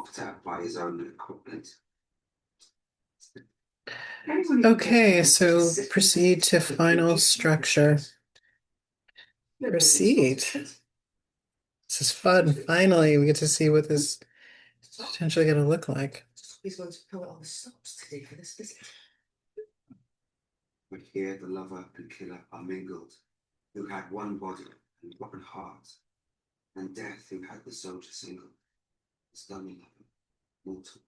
knocked out by his own equipment. Okay, so proceed to final structure. Proceed. This is fun. Finally, we get to see what this is potentially going to look like. He's going to pull all the stops today for this visit. But here the lover and killer are mingled, who had one body and one heart, and death who had the soldier single, is done in heaven, mortal.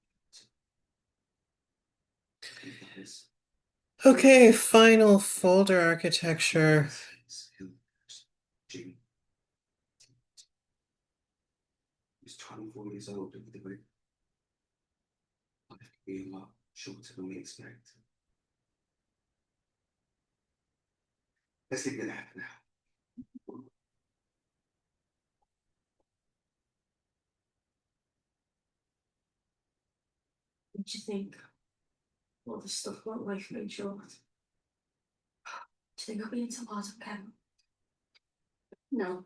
Okay, final folder architecture. Jimmy. He was 24 years old at the group. Life could be a lot shorter than we expect. Let's leave it there for now. What do you think? All the stuff won't life made short. Do you think I'll be into lots of pen? No,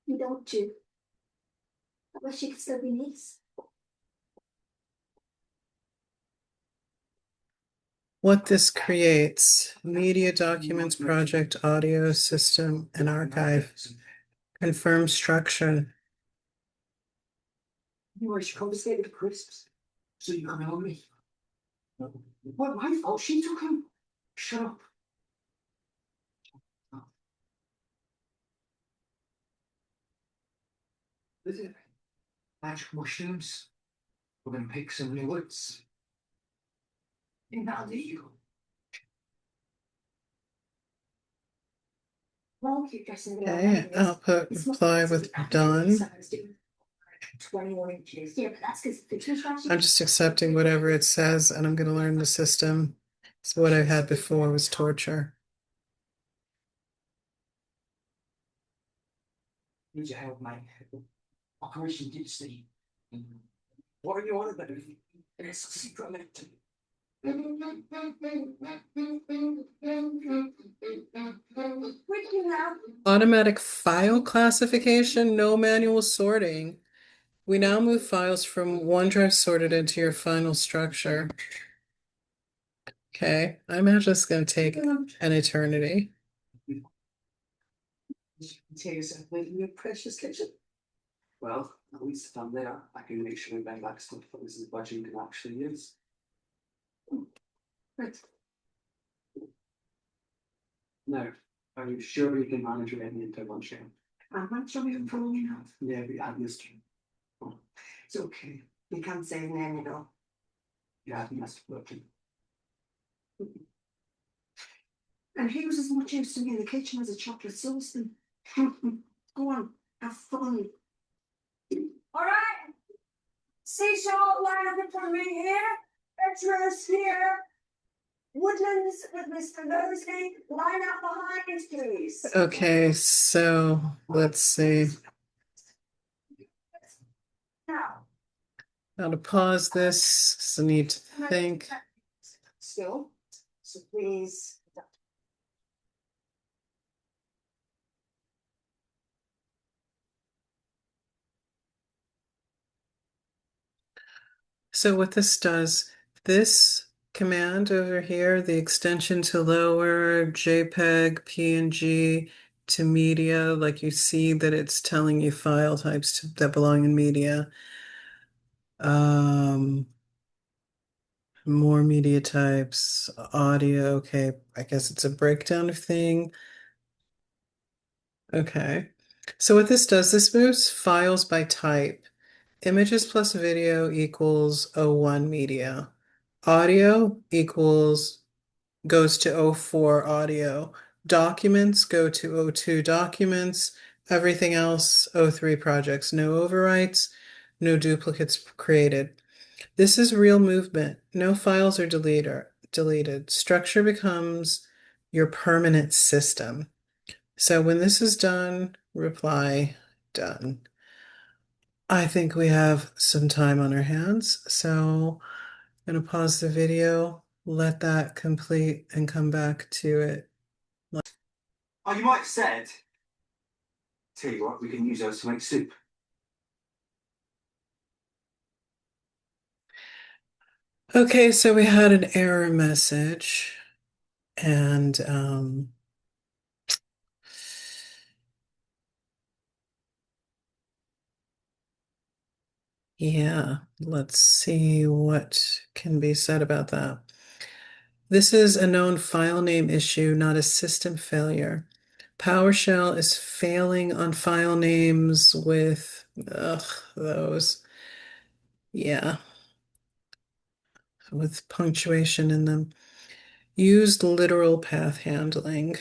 you don't, you. I wish you could still be nice. What this creates: media, documents, project, audio, system, and archive. Confirm structure. You know, she confiscated the crisps, so you come on me. What, my fault? She took him. Shut up. Is it? Magic mushrooms. We're gonna pick some new woods. In that you. Okay, output reply with done. 21 inches. Yeah, but that's because I'm just accepting whatever it says, and I'm going to learn the system. So what I had before was torture. Need your help, mate. Operation Deep Sea. What are you on about? It's a secret mission. Automatic file classification, no manual sorting. We now move files from OneDrive sorted into your final structure. Okay, I imagine it's going to take an eternity. Tell yourself later in your precious kitchen. Well, at least if I'm there, I can make sure we bring back stuff that Mrs. Budging can actually use. Right. Now, are you sure you can manage with any intervention? I'm not sure we're falling enough. Yeah, we had this. It's okay. You can't say the name, you know. Yeah, I think that's working. And he was as much use to me in the kitchen as a chocolate saucepan. Go on, have fun. All right. Seashore line up for me here. Bedrooms here. Woodlands with Mr. Mosley. Line up behind us, please. Okay, so let's see. Now. Now to pause this, because I need to think. Still. So please. So what this does, this command over here, the extension to lower JPEG, PNG to media, like you see that it's telling you file types that belong in media. More media types, audio. Okay, I guess it's a breakdown of thing. Okay. So what this does, this moves files by type. Images plus video equals O1 media. Audio equals goes to O4 audio. Documents go to O2 documents. Everything else, O3 projects. No overwrites, no duplicates created. This is real movement. No files are deleted. Structure becomes your permanent system. So when this is done, reply done. I think we have some time on our hands, so I'm going to pause the video, let that complete, and come back to it. Oh, you might have said. Tell you what, we can use those to make soup. Okay, so we had an error message and yeah, let's see what can be said about that. This is a known file name issue, not a system failure. PowerShell is failing on file names with those, yeah, with punctuation in them. Used literal path handling.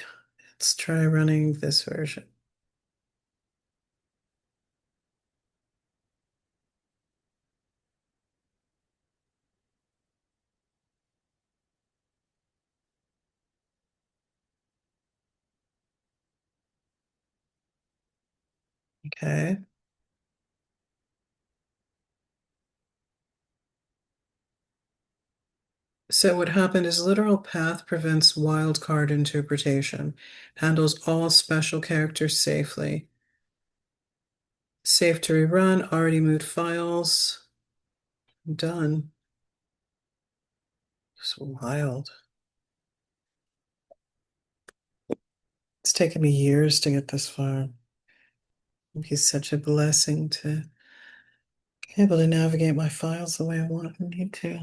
Let's try running this version. Okay. So what happened is literal path prevents wildcard interpretation, handles all special characters safely. Safe to rerun, already moved files. Done. It's wild. It's taken me years to get this far. It's such a blessing to be able to navigate my files the way I want and need to.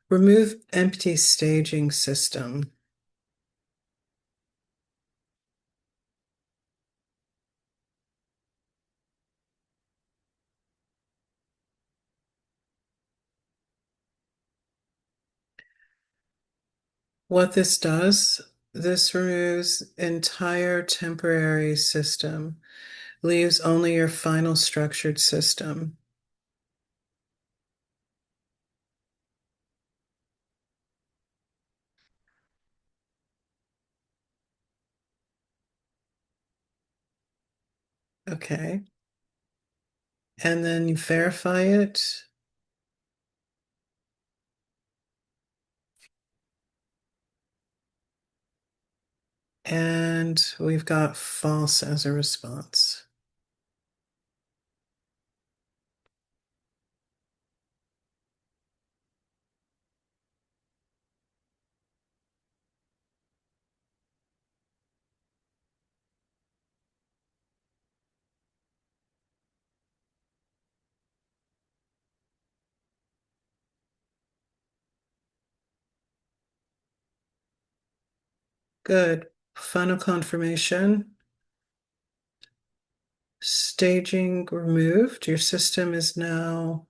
Remove empty staging system. What this does, this removes entire temporary system, leaves only your final structured system. Okay. And then you verify it. And we've got false as a response. Good. Final confirmation. Staging removed. Your system is now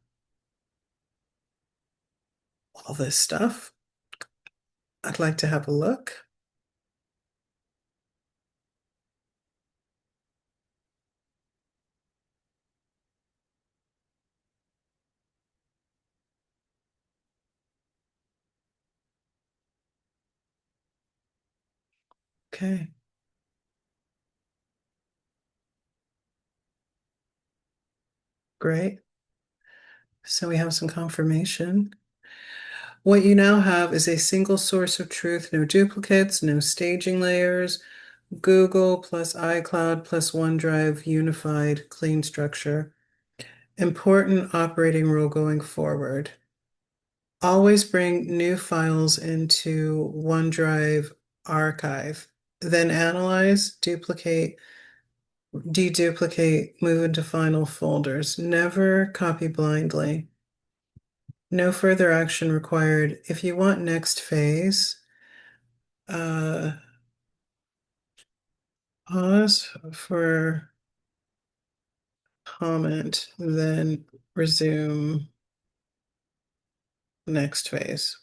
all this stuff. I'd like to have a look. Okay. Great. So we have some confirmation. What you now have is a single source of truth, no duplicates, no staging layers, Google plus iCloud plus OneDrive unified clean structure. Important operating rule going forward. Always bring new files into OneDrive archive, then analyze, duplicate, deduplicate, move into final folders. Never copy blindly. No further action required. If you want next phase, pause for comment, then resume next phase.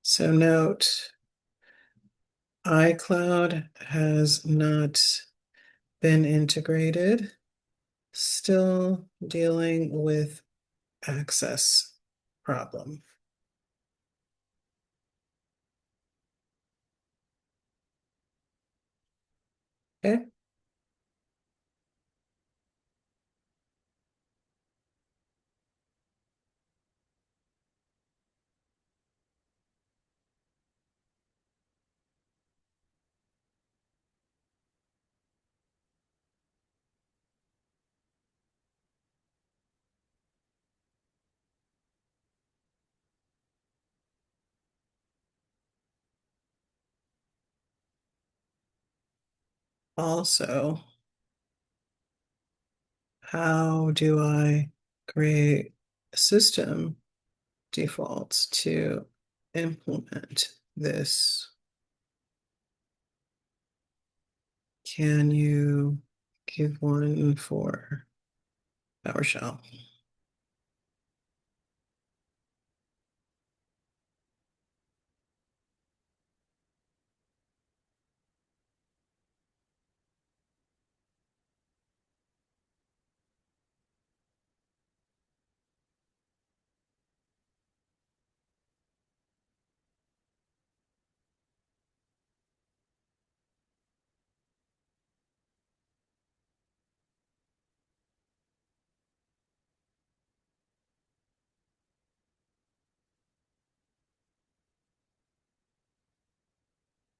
So note, iCloud has not been integrated. Still dealing with access problem. Okay. Also, how do I create system defaults to implement this? Can you give one for PowerShell?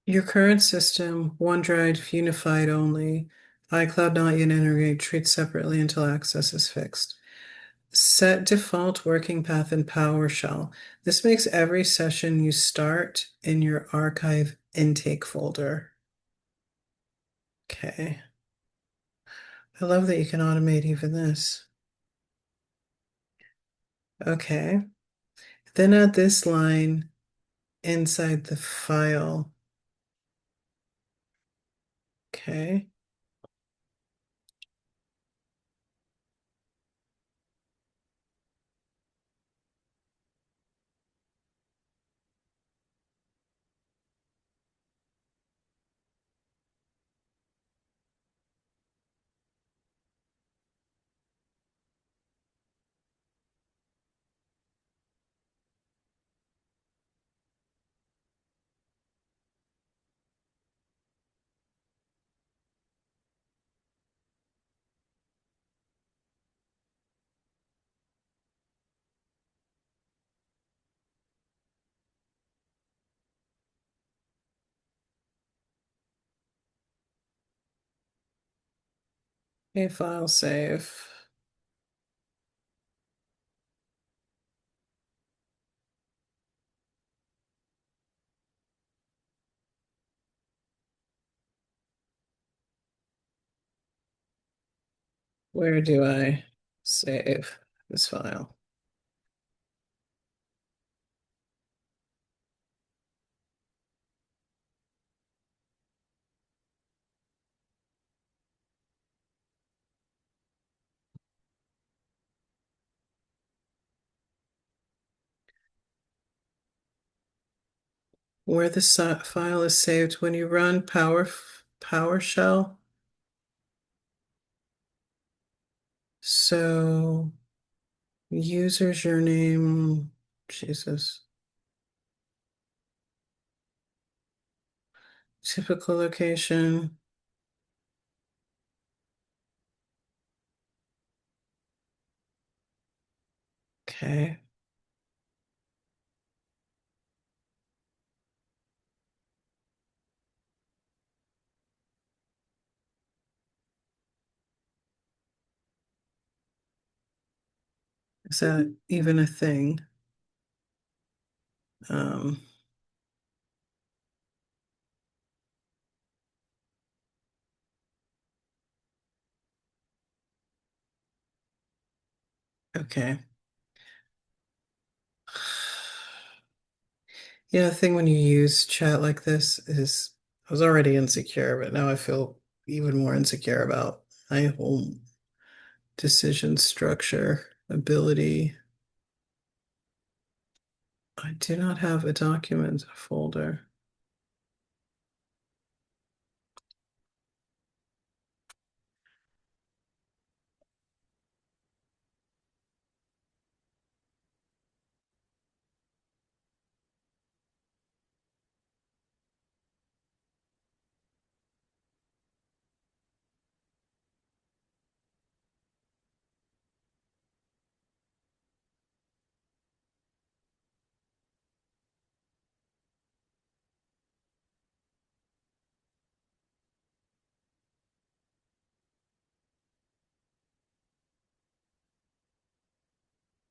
Your current system, OneDrive unified only, iCloud not yet integrated, treat separately until access is fixed. Set default working path in PowerShell. This makes every session you start in your archive intake folder. Okay. I love that you can automate even this. Okay. Then add this line inside the file. Okay. A file save. Where do I save this file? Where the file is saved when you run PowerShell. So user's your name, Jesus. Typical location. Okay. Is that even a thing? Um, okay. Yeah, the thing when you use chat like this is I was already insecure, but now I feel even more insecure about my whole decision structure ability. I do not have a document folder.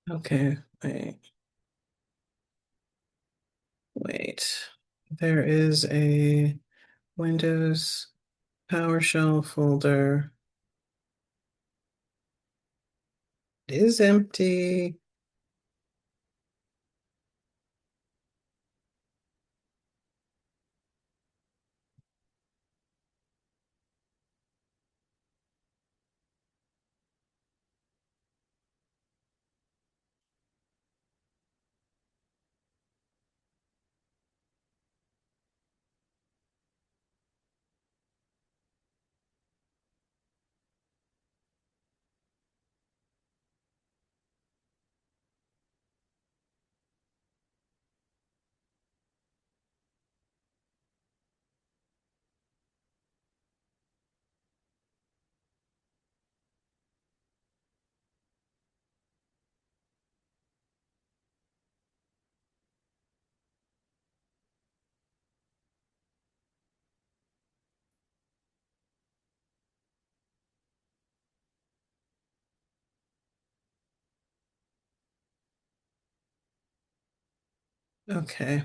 Okay, wait. There is a Windows PowerShell folder is empty. Okay.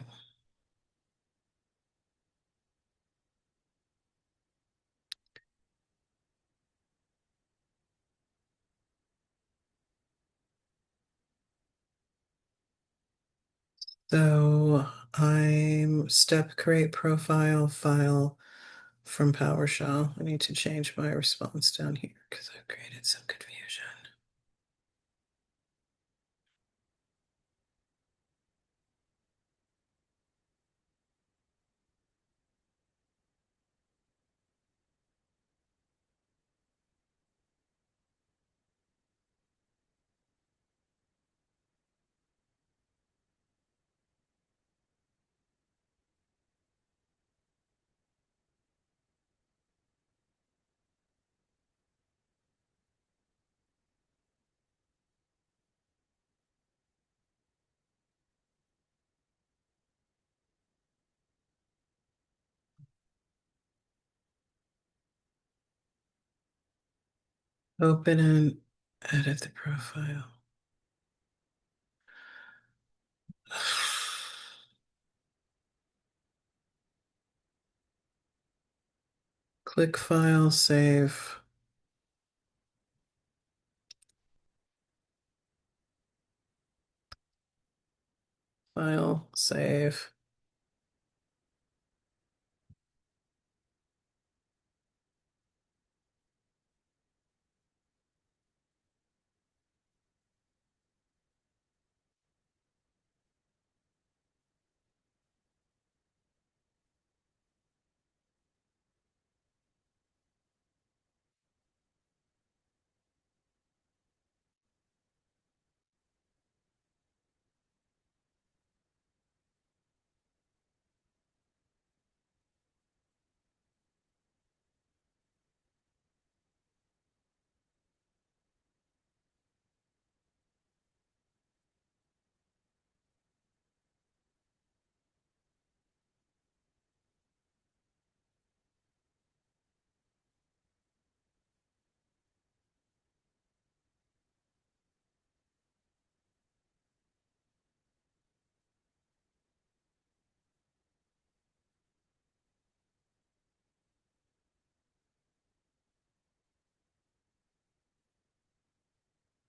So I'm step create profile file from PowerShell. I need to change my response down here because I've created some confusion. Open and edit the profile. Click file, save. File, save.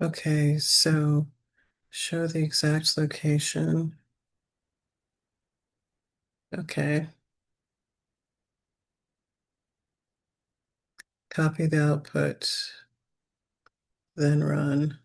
Okay, so show the exact location. Okay. Copy the output, then run.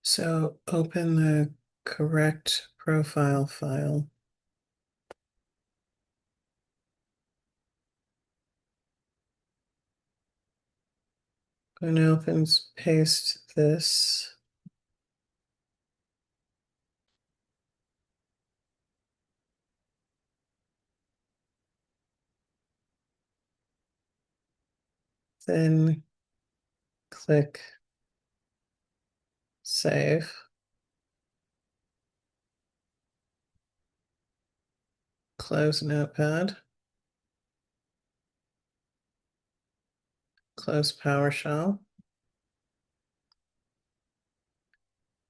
So open the correct profile file. I'm going to open paste this. Then click save. Close Notepad. Close PowerShell.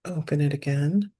Open it again.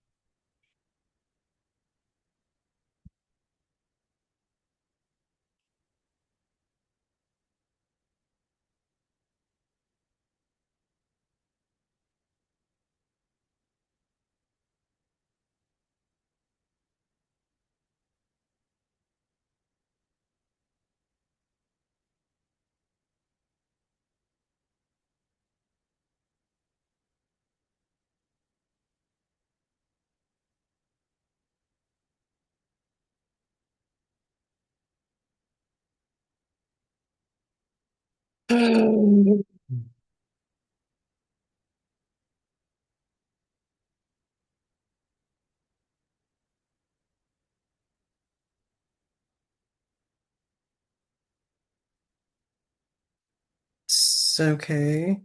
Okay.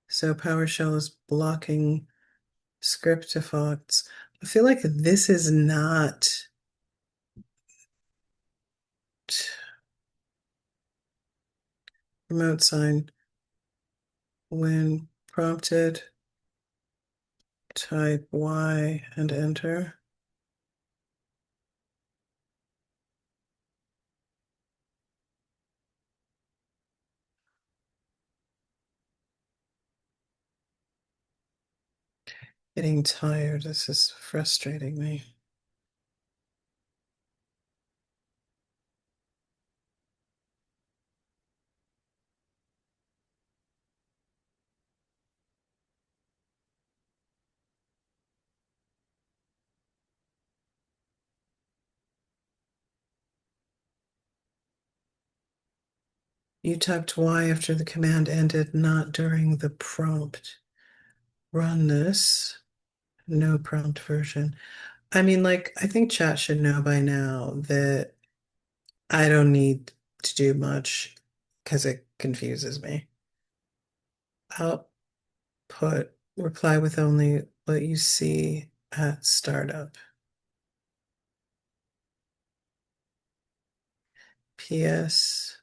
So PowerShell is blocking script defaults. I feel like this is not remote sign. When prompted, type Y and enter. Getting tired. This is frustrating me. You typed Y after the command ended, not during the prompt. Run this. No prompt version. I mean, like, I think chat should know by now that I don't need to do much because it confuses me. I'll put reply with only what you see at startup. PS.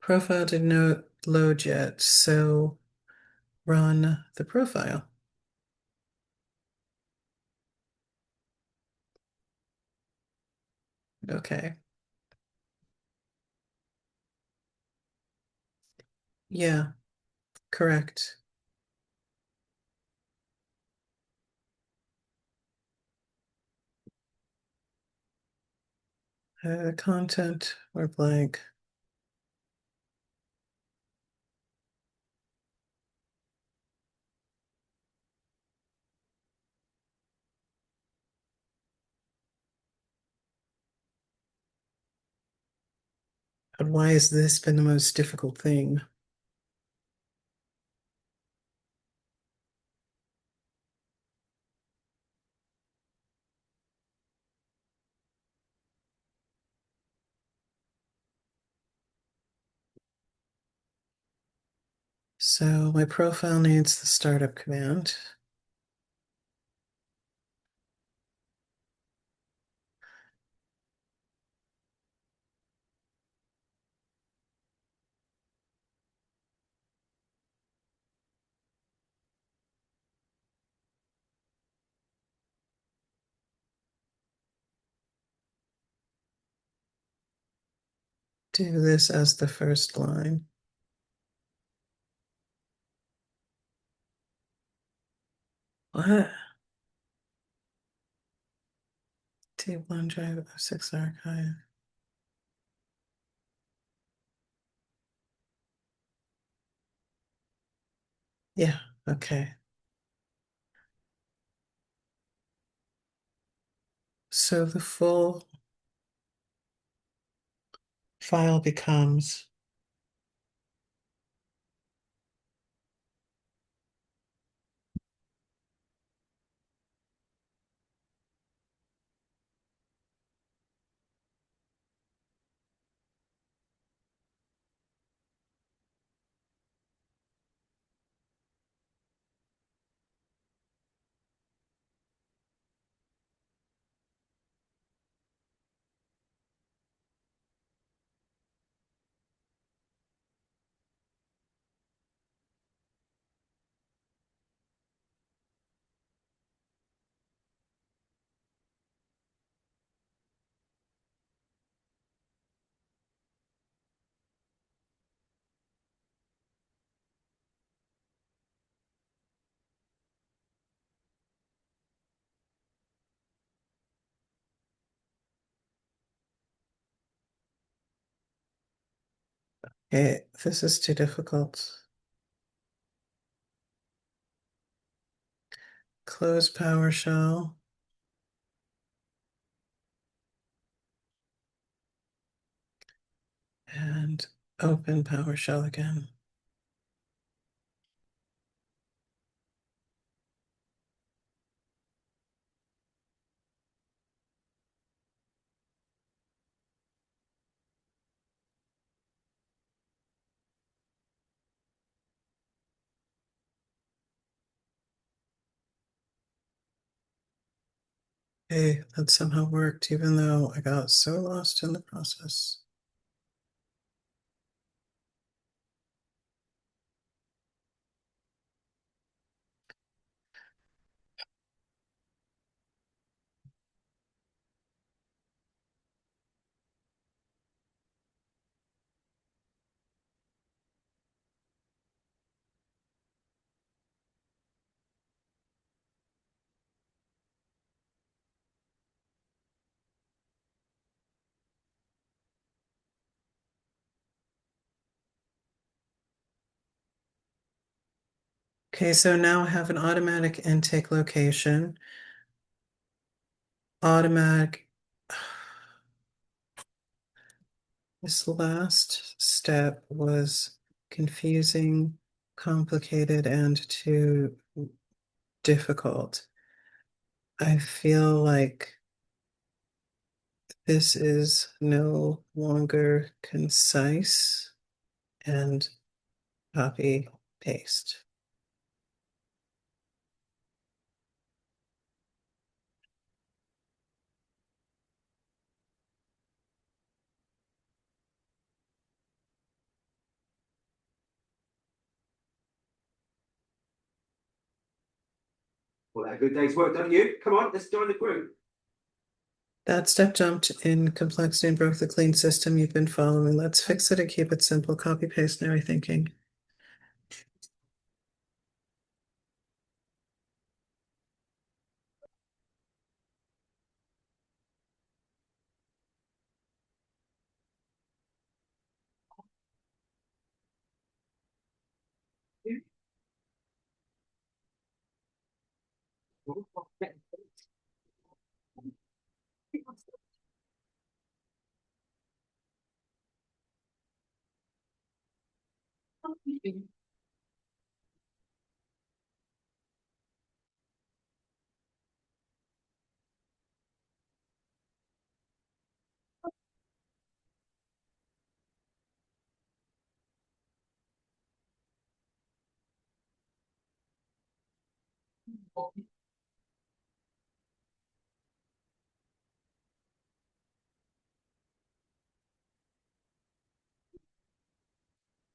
Profile did not load yet, so run the profile. Okay. Yeah, correct. Content or blank. But why has this been the most difficult thing? So my profile needs the startup command. Do this as the first line. What? Tape OneDrive 06 archive. Yeah, okay. So the full file becomes okay, this is too difficult. Close PowerShell. And open PowerShell again. Okay, that somehow worked, even though I got so lost in the process. Okay, so now I have an automatic intake location. Automatic. This last step was confusing, complicated, and too difficult. I feel like this is no longer concise and copy paste. Well, a good day's work, don't you? Come on, let's join the group. That step jumped in complexity and broke the clean system you've been following. Let's fix it and keep it simple. Copy, paste, and rethinking.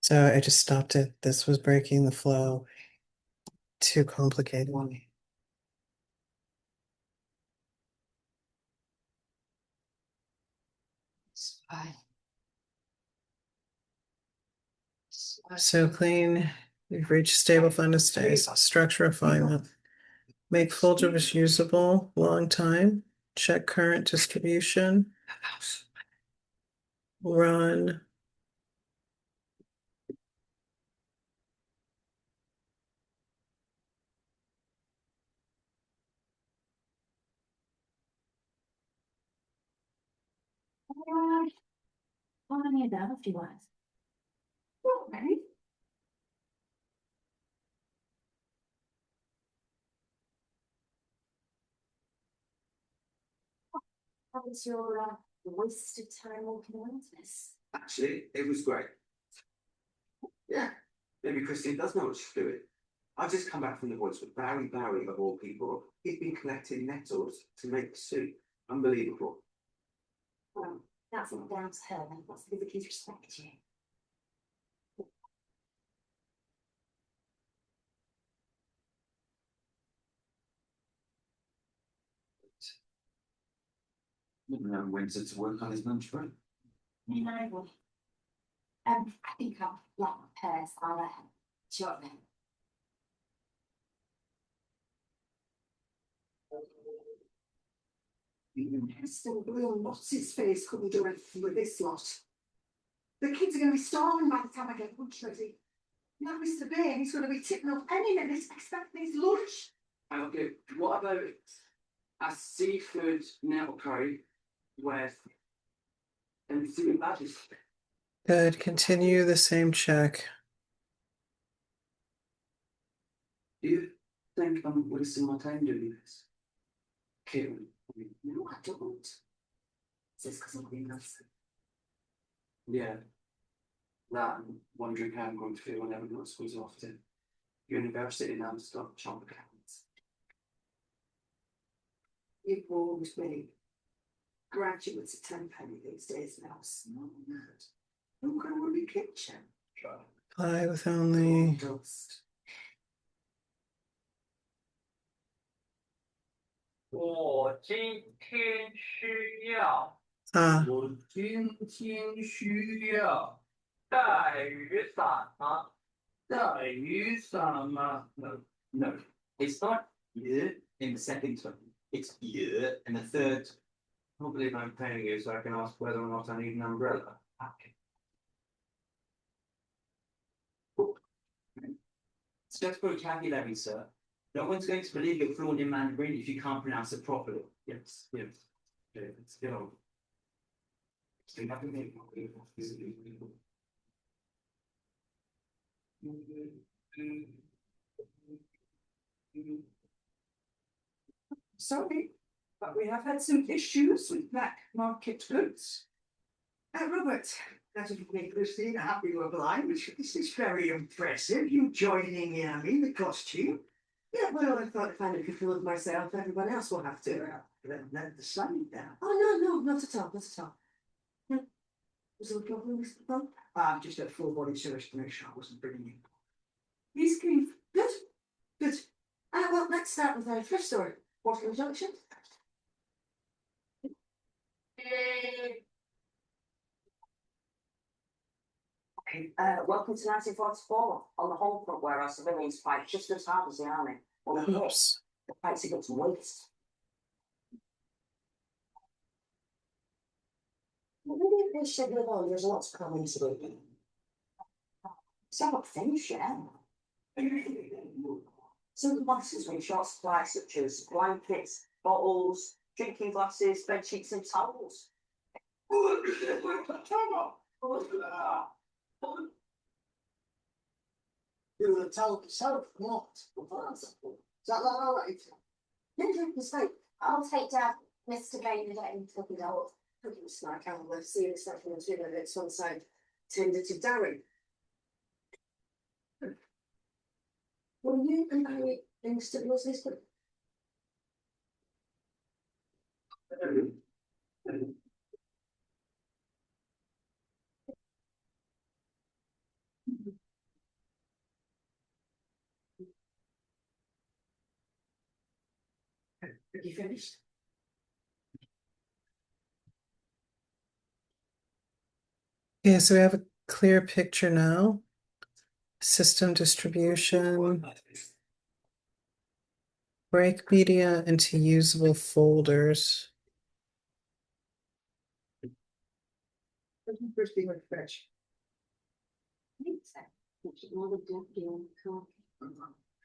So I just stopped it. This was breaking the flow. Too complicated. So clean. We've reached stable funded state. Structure refinement. Make folders usable. Long time. Check current distribution. Run. on any of that if you want. Well, maybe. How was your wasted time walking around this? Actually, it was great. Yeah, maybe Christine does know what she's doing. I've just come back from the woods with Barry of all people. He'd been collecting nettles to make soup. Unbelievable. Well, that's not down to her, then. That's because the kids respect you. Didn't know Windsor to work on his lunch break. Me neither. I think I'll like my purse. I'll short them. Even Heston Bloom, what's his face, couldn't do anything with this lot. The kids are going to be starving by the time I get lunch ready. Now Mr. Bain, he's going to be tipping up any minute expecting his lunch. Okay, what about a seafood nettle curry with seafood badges? Good. Continue the same check. Do you think I'm wasting my time doing this? Karen, No, I don't. Is this because I'm being nice? yeah. That I'm wondering how I'm going to feel when everyone else goes off to university and I'm stuck chopping accounts. You've always been graduates at 10 penny these days now. Small mad. I'm going to run the kitchen. Apply with only. Dust. 我今天需要，Ah, 我今天需要带雨伞吗？带雨伞吗？No, No, it's not yeah in the second tone. It's yeah in the third. I can't believe I'm paying you so I can ask whether or not I need an umbrella. Okay. It's just vocabulary, sir. No one's going to believe you're fluent in Mandarin if you can't pronounce it properly. Yes, yes. Okay, let's go. Sorry, but we have had some issues with black market goods. Robert, that would make Christine happy with oblige. This is very impressive. You joining in the costume. Yeah, well, I thought if I could feel it myself, everyone else will have to. Let the sun down. Oh, no, not at all, not at all. No. Was there a problem, Mr. Bond? Just a full body search to make sure I wasn't bringing you. He's clean. Good, good. Well, let's start with our first story. Waterloo Junction. Welcome to 1944, on the home front where our civilians fight just as hard as the army. On the hit, oops. the fight's got to waste. Maybe they should live on, there's lots of comments about it. So not finished yet. Some boxes with short supply such as blankets, bottles, drinking glasses, bed sheets and towels. You will tell yourself what? Is that all right? Yeah, it's like, I'll take down Mr. Bain and get him to the out. Look at the snack out there, see it's like from the 2 minutes one side. Tender to Darren. Were you and Barry in Mr. Bill's list? Have you finished? Yeah, so we have a clear picture now. System distribution. Break media into usable folders. First thing with fetch.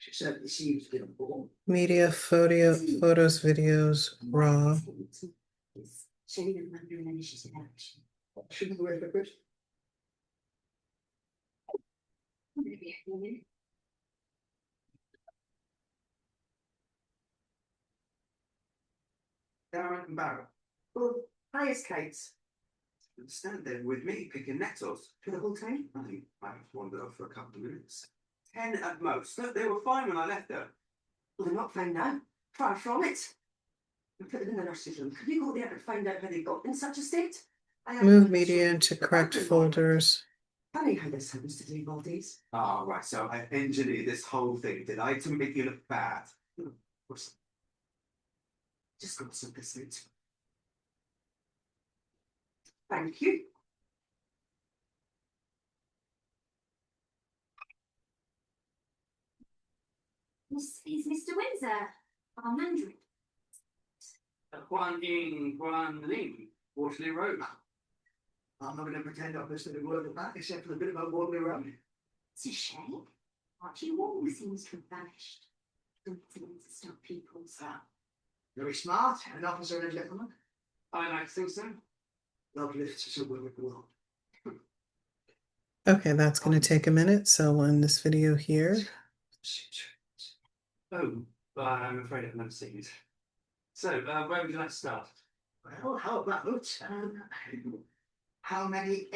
She said the seeds get born. Media, photos, videos, raw. Showing them Mandarin initiative action. Shouldn't we have first? Darren and Barrett. Well, highest Kate. Stand there with me picking nettles. For the whole time? I think I wandered off for a couple of minutes. 10 at most. Look, they were fine when I left her. Well, they're not found now. Far from it. We put them in the nurse's room. Could you go there and find out how they got in such a state? I am Move not media sure. into The correct bathroom folders. Funny how this happens to do bodies. Oh, right, so I engineered this whole thing, did I, to make you look bad? Just got some percent. Thank you. Is Mr. Windsor our Mandarin? Guan Yin, Guan Ling, Waterloo Road. I'm not going to pretend I've listened to a word of that, except for the bit about Waterloo Road. It's a shame. Archie Wong seems to have vanished. Don't seem to stop people's. Very smart, an officer and a gentleman. I like to think so. Love lifts us away with the world. Okay, that's going to take a minute, so we'll end this video here. Oh, I'm afraid I've never seen it. So, where would you like to start? Well, how about how many